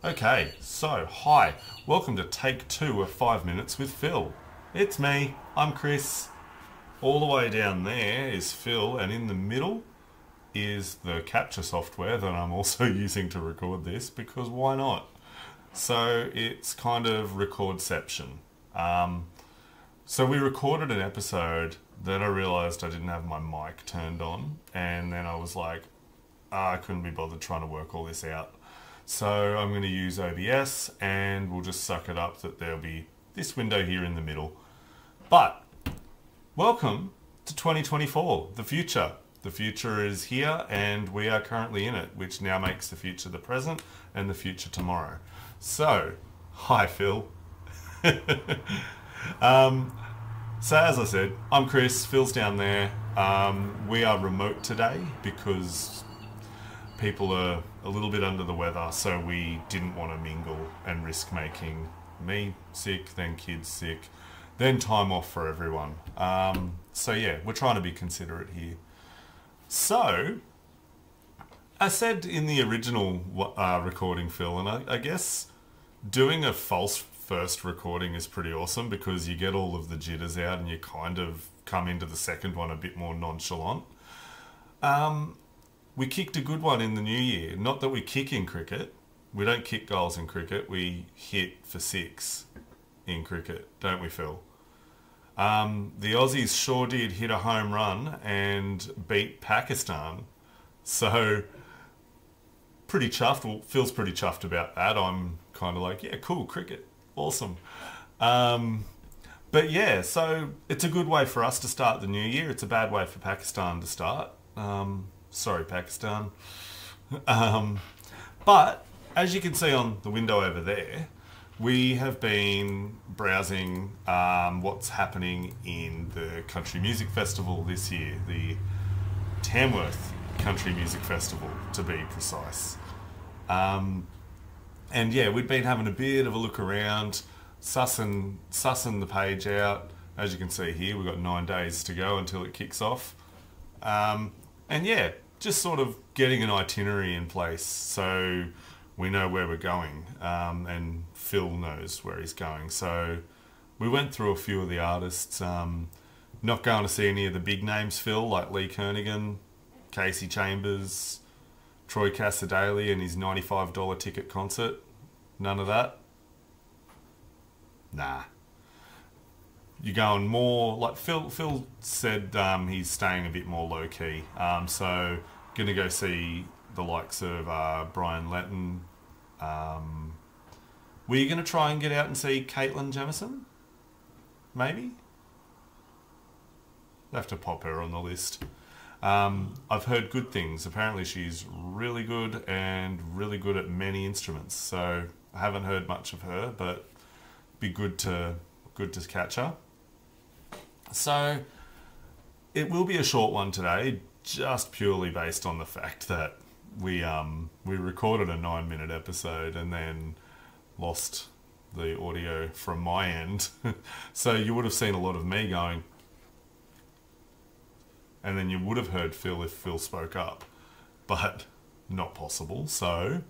Okay, so hi, welcome to take two of 5 minutes with Phil. It's me, I'm Chris. All the way down there is Phil, and in the middle is the capture software that I'm also using to record this because why not? So it's kind of recordception. So we recorded an episode, then I realised I didn't have my mic turned on, and then I was like, I couldn't be bothered trying to work all this out. So I'm going to use OBS and we'll just suck it up that there'll be this window here in the middle. But welcome to 2024, the future. The future is here and we are currently in it, which now makes the future the present and the future tomorrow. So, hi Phil. So as I said, I'm Chris, Phil's down there. We are remote today because people are a little bit under the weather, so we didn't want to mingle and risk making me sick, then kids sick, then time off for everyone. So yeah, we're trying to be considerate here. So, I said in the original recording, Phil, and I guess doing a false first recording is pretty awesome because you get all of the jitters out and you kind of come into the second one a bit more nonchalant. We kicked a good one in the new year. Not that we kick in cricket. We don't kick goals in cricket. We hit for six in cricket, don't we, Phil? The Aussies sure did hit a home run and beat Pakistan. So, pretty chuffed. Well, Phil's pretty chuffed about that. I'm kind of like, yeah, cool, cricket. Awesome. But yeah, so it's a good way for us to start the new year. It's a bad way for Pakistan to start. Sorry, Pakistan. But as you can see on the window over there, we have been browsing what's happening in the Country Music Festival this year, the Tamworth Country Music Festival, to be precise. And yeah, we'd been having a bit of a look around, sussing the page out. As you can see here, we've got 9 days to go until it kicks off. And yeah, just sort of getting an itinerary in place so we know where we're going, and Phil knows where he's going. So we went through a few of the artists. Not going to see any of the big names, Phil, like Lee Kernaghan, Casey Chambers, Troy Cassar-Daley and his $95 ticket concert. None of that? Nah. You're going more like Phil said. He's staying a bit more low key. So gonna go see the likes of Brian Letton. Were you gonna try and get out and see Caitlin Jamison? Maybe. I'll have to pop her on the list. I've heard good things. Apparently she's really good and really good at many instruments. So I haven't heard much of her, but be good to catch her. So it will be a short one today, just purely based on the fact that we recorded a 9-minute episode and then lost the audio from my end. So you would have seen a lot of me going, and then you would have heard Phil if Phil spoke up, but not possible. So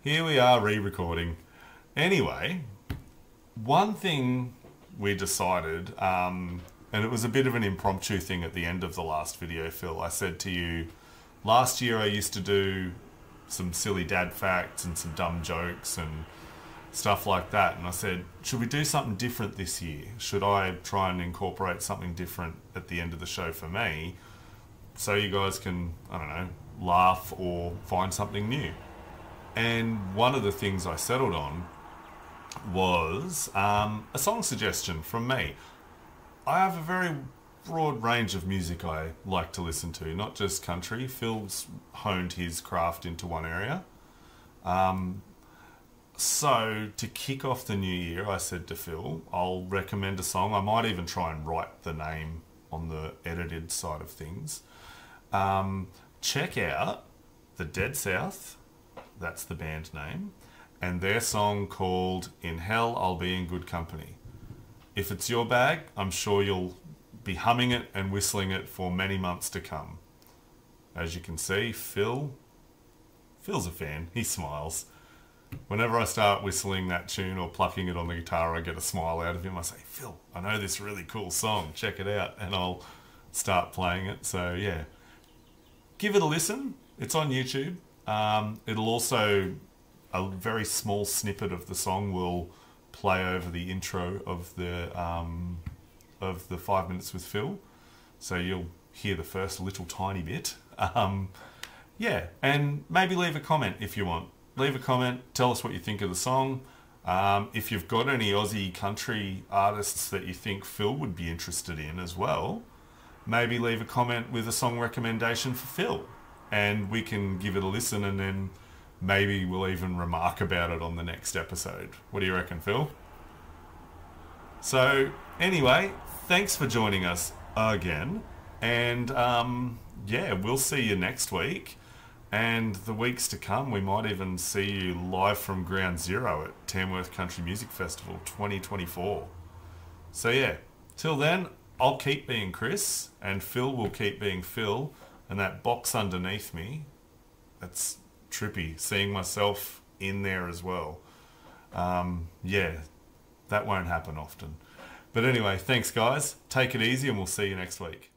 here we are re-recording. Anyway, one thing we decided, and it was a bit of an impromptu thing at the end of the last video, Phil. I said to you, last year I used to do some silly dad facts and some dumb jokes and stuff like that. And I said, should we do something different this year? Should I try and incorporate something different at the end of the show for me so you guys can, I don't know, laugh or find something new? And one of the things I settled on was a song suggestion from me. I have a very broad range of music I like to listen to, not just country. Phil's honed his craft into one area. So to kick off the new year, I said to Phil, I'll recommend a song. I might even try and write the name on the edited side of things. Check out The Dead South, that's the band name, and their song called In Hell I'll Be in Good Company. If it's your bag, I'm sure you'll be humming it and whistling it for many months to come. As you can see, Phil's a fan. He smiles. Whenever I start whistling that tune or plucking it on the guitar, I get a smile out of him. I say, Phil, I know this really cool song. Check it out. And I'll start playing it. So, yeah. Give it a listen. It's on YouTube. It'll also, a very small snippet of the song will play over the intro of the 5 Minutes with Phil. So you'll hear the first little tiny bit. Yeah, and maybe leave a comment if you want. Leave a comment, tell us what you think of the song. If you've got any Aussie country artists that you think Phil would be interested in as well, maybe leave a comment with a song recommendation for Phil. And we can give it a listen, and then maybe we'll even remark about it on the next episode. What do you reckon, Phil? So, anyway, thanks for joining us again. And, yeah, we'll see you next week. And the weeks to come, we might even see you live from Ground Zero at Tamworth Country Music Festival 2024. So yeah, till then, I'll keep being Chris, and Phil will keep being Phil, and that box underneath me, that's trippy, seeing myself in there as well. Yeah, that won't happen often. But anyway, thanks guys, take it easy, and we'll see you next week.